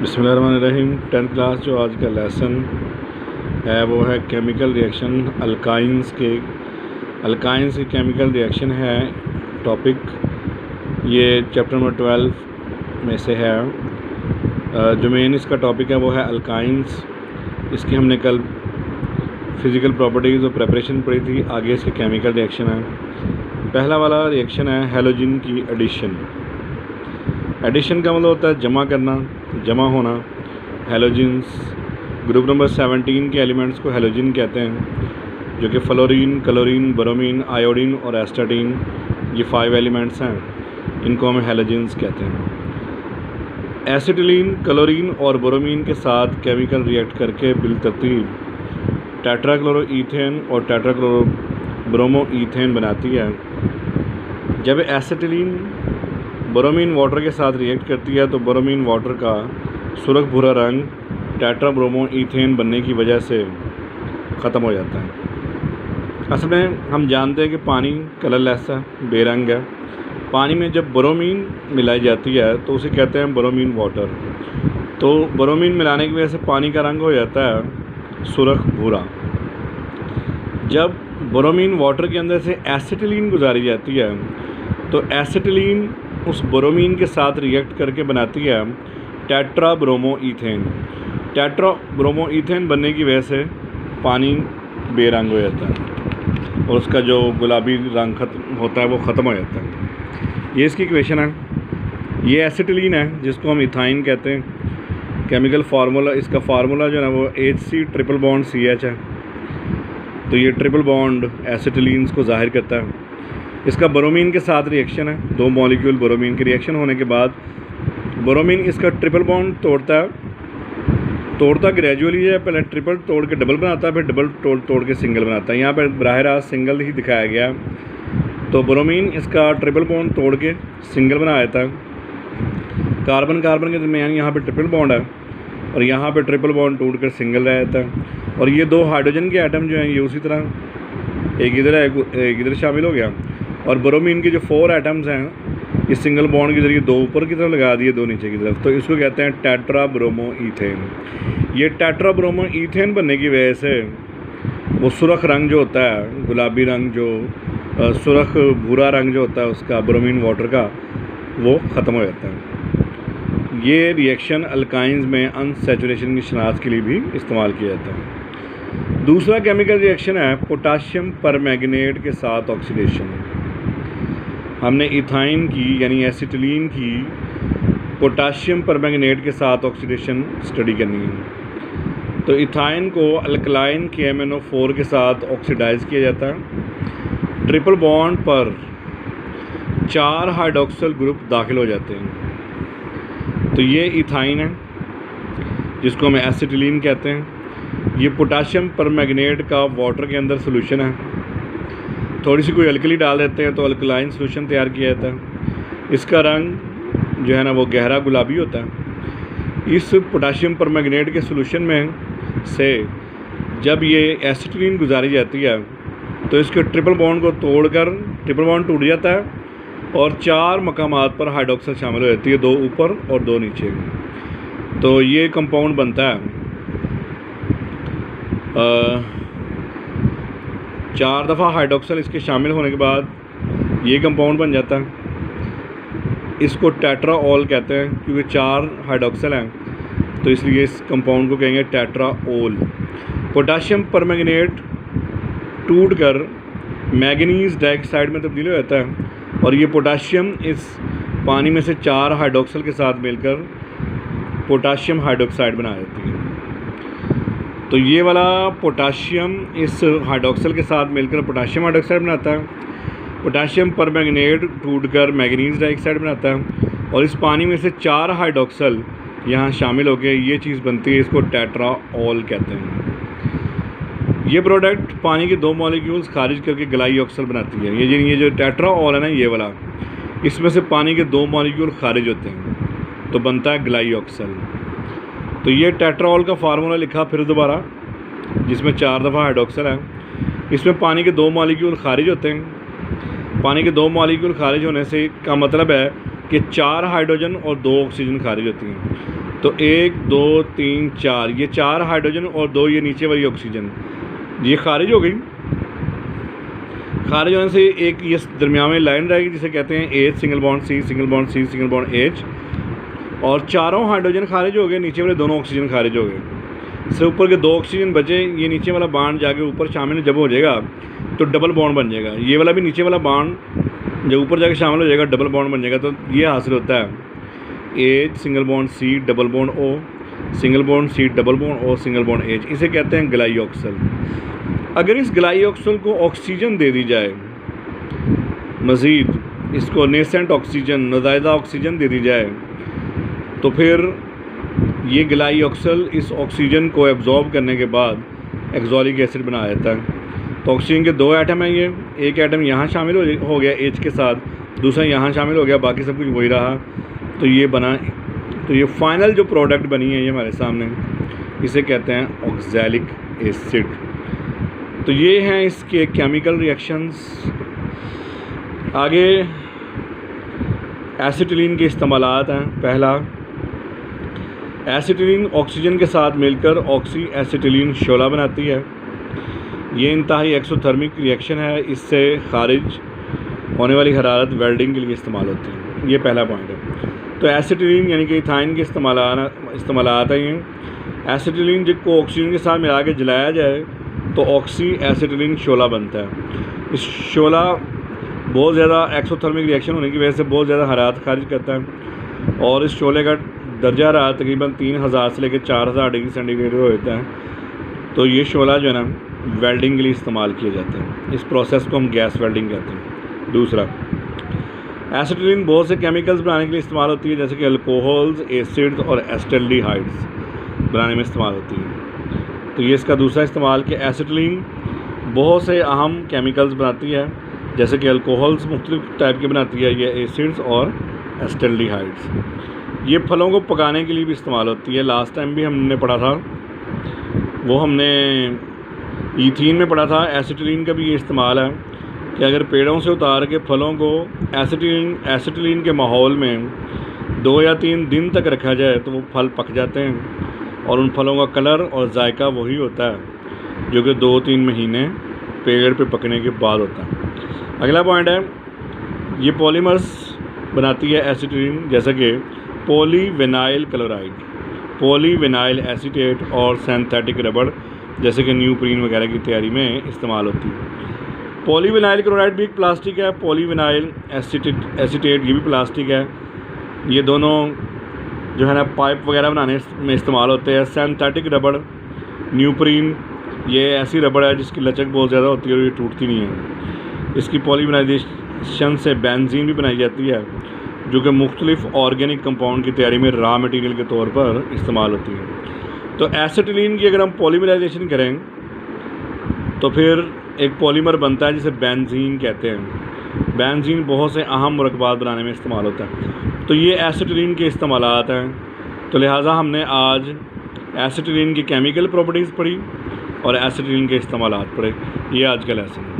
बिस्मिल्लाहिर्रहमानिर्रहीम। 10th class जो आज का लेसन है वो है केमिकल रिएक्शन अल्काइंस की केमिकल रिएक्शन है टॉपिक। ये चैप्टर नंबर 12 में से है। जो मेन इसका टॉपिक है वो है अल्काइंस। इसकी हमने कल फिज़िकल प्रॉपर्टीज़ और प्रेपरेशन पढ़ी थी। आगे इसके केमिकल रिएक्शन है। पहला वाला रिएक्शन है हैलोजन की एडिशन। एडिशन का मतलब होता है जमा करना, जमा होना। हैलोजन्स ग्रुप नंबर 17 के एलिमेंट्स को हैलोजन कहते हैं, जो कि फ्लोरीन, क्लोरीन, ब्रोमीन, आयोडीन और एस्टाटीन, ये 5 एलिमेंट्स हैं। इनको हम हैलोजन्स कहते हैं। एसिटिलीन, क्लोरीन और ब्रोमीन के साथ केमिकल रिएक्ट करके बिलतरतीब टेट्राक्लोरोईथेन और टेट्राक्लोरोब्रोमोईथेन बनाती है। जब एसिटिलीन ब्रोमीन वाटर के साथ रिएक्ट करती है तो ब्रोमीन वाटर का सुर्ख भूरा रंग टेट्राब्रोमोईथेन बनने की वजह से ख़त्म हो जाता है। असल में हम जानते हैं कि पानी कलरलेस है, बेरंग है। पानी में जब ब्रोमीन मिलाई जाती है तो उसे कहते हैं ब्रोमीन वाटर। तो ब्रोमीन मिलाने की वजह से पानी का रंग हो जाता है सुर्ख भूरा। जब ब्रोमीन वाटर के अंदर से एसिटिलीन गुजारी जाती है तो एसिटिलीन उस ब्रोमीन के साथ रिएक्ट करके बनाती है टेट्राब्रोमोईथेन। टेट्राब्रोमोईथेन बनने की वजह से पानी बेरंग हो जाता है और उसका जो गुलाबी रंग होता है वो ख़त्म हो जाता है। ये इसकी इक्वेशन है। ये एसिटिलीन है जिसको हम इथाइन कहते हैं। केमिकल फार्मूला, इसका फार्मूला जो है वो HC ट्रिपल बॉन्ड CH है। तो ये ट्रिपल बॉन्ड एसिटिलीन्स को जाहिर करता है। इसका ब्रोमीन के साथ रिएक्शन है। 2 मॉलिक्यूल ब्रोमीन के रिएक्शन होने के बाद ब्रोमीन इसका ट्रिपल बॉन्ड तोड़ता ग्रेजुअली है। पहले ट्रिपल तोड़ के डबल बनाता है, फिर डबल तोड़ के सिंगल बनाता है। यहाँ पर बराह रास्त सिंगल ही दिखाया गया है। तो ब्रोमीन इसका ट्रिपल बॉन्ड तोड़ के सिंगल बना देता है। कार्बन के दरमियान यहाँ पर ट्रिपल बॉन्ड है और यहाँ पर ट्रिपल बॉन्ड टूट कर सिंगल रह जाता है। और ये 2 हाइड्रोजन के एटम जो हैं ये उसी तरह एक इधर है एक इधर शामिल हो गया। और ब्रोमीन के जो 4 एटम्स हैं इस सिंगल बॉन्ड के ज़रिए 2 ऊपर की तरफ लगा दिए, 2 नीचे की तरफ। तो इसको कहते हैं टेट्राब्रोमोईथेन। ये टेट्राब्रोमोईथेन बनने की वजह से वो सुर्ख रंग जो होता है, गुलाबी रंग, जो सुर्ख भूरा रंग जो होता है उसका ब्रोमीन वाटर का, वो ख़त्म हो जाता है। ये रिएक्शन अल्काइंस में अनसैचुरेशन की शनाख्त के लिए भी इस्तेमाल किया जाता है। दूसरा केमिकल रिएक्शन है पोटाशियम परमैंगनेट के साथ ऑक्सीडेशन। हमने इथाइन की यानी एसिटिलीन की पोटाशियम परमैंगनेट के साथ ऑक्सीडेशन स्टडी करनी है। तो इथाइन को अल्कलाइन KMnO4 के साथ ऑक्सीडाइज किया जाता है। ट्रिपल बॉन्ड पर 4 हाइड्रोक्सिल ग्रुप दाखिल हो जाते हैं। तो ये इथाइन है जिसको हम एसिटिलीन कहते हैं। ये पोटाशियम परमैंगनेट का वाटर के अंदर सोल्यूशन है। थोड़ी सी कोई अल्कली डाल देते हैं तो अल्कलाइन सोल्यूशन तैयार किया जाता है। इसका रंग जो है ना वो गहरा गुलाबी होता है। इस पोटाशियम परमैंगनेट के सोल्यूशन में से जब ये एसिटिलीन गुजारी जाती है तो इसके ट्रिपल बॉन्ड को तोड़कर ट्रिपल बॉन्ड टूट जाता है और 4 मकामात पर हाइड्रोक्सिल शामिल हो जाती है, 2 ऊपर और 2 नीचे। तो ये कंपाउंड बनता है 4 दफ़ा हाइड्रोक्सिल इसके शामिल होने के बाद ये कंपाउंड बन जाता है। इसको टेट्राओल कहते हैं क्योंकि 4 हाइड्रोक्सिल हैं तो इसलिए इस कंपाउंड को कहेंगे टेट्राओल। पोटाशियम परमैंगनेट टूट कर मैंगनीज डाइऑक्साइड में तब्दील हो जाता है और ये पोटाशियम इस पानी में से 4 हाइड्रोक्सिल के साथ मिलकर पोटाशियम हाइड्रोक्साइड बना देती है। तो ये वाला पोटाशियम इस हाइड्रोक्सिल के साथ मिलकर पोटाशियम हाइड्रोक्साइड बनाता है। पोटाशियम परमैंगनेट टूटकर मैंगनीज डाइऑक्साइड बनाता है और इस पानी में से 4 हाइड्रोक्सिल यहाँ शामिल होकर ये चीज़ बनती है। इसको टेट्राओल कहते हैं। ये प्रोडक्ट पानी के 2 मॉलिक्यूल्स खारिज करके ग्लाइऑक्सल बनाती है। ये जो टेट्राओल है ना, ये वाला, इसमें से पानी के 2 मॉलिक्यूल खारिज होते हैं तो बनता है ग्लाइऑक्सल। तो ये टेट्राओल का फार्मूला लिखा फिर दोबारा, जिसमें 4 दफ़ा हाइड्रोक्सिल है। इसमें पानी के 2 मॉलिक्यूल खारिज होते हैं। पानी के 2 मॉलिक्यूल खारिज होने से का मतलब है कि 4 हाइड्रोजन और 2 ऑक्सीजन खारिज होती हैं। तो 1 2 3 4 ये 4 हाइड्रोजन और 2 ये नीचे वाली ऑक्सीजन ये खारिज हो गई। खारिज होने से एक ये दरमियान में लाइन रहेगी जिसे कहते हैं H single bond C single bond C single bond H, और चारों हाइड्रोजन खारिज हो गए, नीचे वाले दोनों ऑक्सीजन खारिज हो गए। सिर्फ ऊपर के 2 ऑक्सीजन बचे। ये नीचे वाला बॉन्ड जाके ऊपर शामिल जब हो जाएगा तो डबल बॉन्ड बन जाएगा। ये वाला भी नीचे वाला बॉन्ड जब ऊपर जाके शामिल हो जाएगा डबल बॉन्ड बन जाएगा। तो ये हासिल होता है H single bond C double bond O single bond C double bond O single bond H। इसे कहते हैं ग्लाइऑक्सल। अगर इस ग्लाइऑक्सल को ऑक्सीजन दे दी जाए, मज़ीद इसको नेसेंट ऑक्सीजन नज़ायदा ऑक्सीजन दे दी जाए, तो फिर ये ग्लाइऑक्सल इस ऑक्सीजन को एब्जॉर्ब करने के बाद एक्सोलिक एसिड बना देता है। तो ऑक्सीजन के 2 एटम हैं, ये एक एटम यहाँ शामिल हो गया H के साथ, दूसरा यहाँ शामिल हो गया, बाकी सब कुछ वही रहा। तो ये बना, तो ये फाइनल जो प्रोडक्ट बनी है ये हमारे सामने, इसे कहते हैं ऑक्सैलिक एसिड। तो ये हैं इसके केमिकल रिएक्शंस। आगे एसिटिलीन के इस्तेमालात हैं। पहला, एसिटिलीन ऑक्सीजन के साथ मिलकर ऑक्सी एसिटिलीन शोला बनाती है। ये इंतहाई एक्सोथर्मिक रिएक्शन है, इससे खारिज होने वाली हरारत वेल्डिंग के लिए इस्तेमाल होती है। ये पहला पॉइंट है। तो एसिटिलीन यानी कि इथाइन के इस्तेमालात हैं। ये एसिटिलीन जिसको ऑक्सीजन के साथ मिला के जलाया जाए तो ऑक्सी एसिटिलीन शोला बनता है। इस शोला बहुत ज़्यादा एक्सोथर्मिक रिएक्शन होने की वजह से बहुत ज़्यादा हरारत खारिज करता है, और इस शोले का दर्जा हरारत तकरीबन 3000 से लेकर 4000 डिग्री सेंटीग्रेड हो जाता है। तो ये शोला जो है ना वेल्डिंग के लिए इस्तेमाल किया जाता है। इस प्रोसेस को हम गैस वेल्डिंग कहते हैं। दूसरा, एसिटिलीन बहुत से केमिकल्स बनाने के लिए इस्तेमाल होती है, जैसे कि अल्कोहल्स, एसिड्स और एस्टेल्डिहाइड्स बनाने में इस्तेमाल होती है। तो ये इसका दूसरा इस्तेमाल कि एसिटिलीन बहुत से अहम केमिकल्स बनाती है, जैसे कि अल्कोहल्स मुख्तलिफ टाइप के बनाती है, ये एसिड्स और एस्टेल्डिहाइड्स। ये फलों को पकाने के लिए भी इस्तेमाल होती है। लास्ट टाइम भी हमने पढ़ा था, वो हमने ईथीन में पढ़ा था। एसिटिलीन का भी ये इस्तेमाल है कि अगर पेड़ों से उतार के फलों को एसिटिलीन के माहौल में 2 या 3 दिन तक रखा जाए तो वो फल पक जाते हैं, और उन फलों का कलर और जायका वही होता है जो कि 2-3 महीने पेड़ पे पकने के बाद होता है। अगला पॉइंट है, ये पॉलीमर्स बनाती है एसिटिलीन, जैसे कि पॉलीविनाइल क्लोराइड, पॉलीविनाइल एसीटेट और सिंथेटिक रबड़, जैसे कि न्यूप्रीन वगैरह की तैयारी में इस्तेमाल होती है। पॉलीविनाइल क्लोराइड भी एक प्लास्टिक है, पॉलीविनाइल एसीटेट ये भी प्लास्टिक है। ये दोनों जो है ना पाइप वगैरह बनाने में इस्तेमाल होते हैं। सिंथेटिक रबड़, न्यूप्रीन, ये ऐसी रबड़ है जिसकी लचक बहुत ज़्यादा होती है और ये टूटती नहीं है। इसकी पॉलीमराइजेशन से बेंजीन भी बनाई जाती है, जो कि मुख्तलिफ ऑर्गेनिक कंपाउंड की तैयारी में रॉ मटेरियल के तौर पर इस्तेमाल होती है। तो एसिटिलीन की अगर हम पॉलीमराइजेशन करें तो फिर एक पॉलीमर बनता है जिसे बेंजीन कहते हैं। बेंजीन बहुत से अहम मुरक्कबात बनाने में इस्तेमाल होता है। तो ये एसिटिलीन के इस्तेमालात हैं। तो लिहाजा हमने आज एसिटिलीन की केमिकल प्रॉपर्टीज़ पढ़ी और एसिटिलीन के इस्तेमालात पढ़े। ये आज का लेसन है।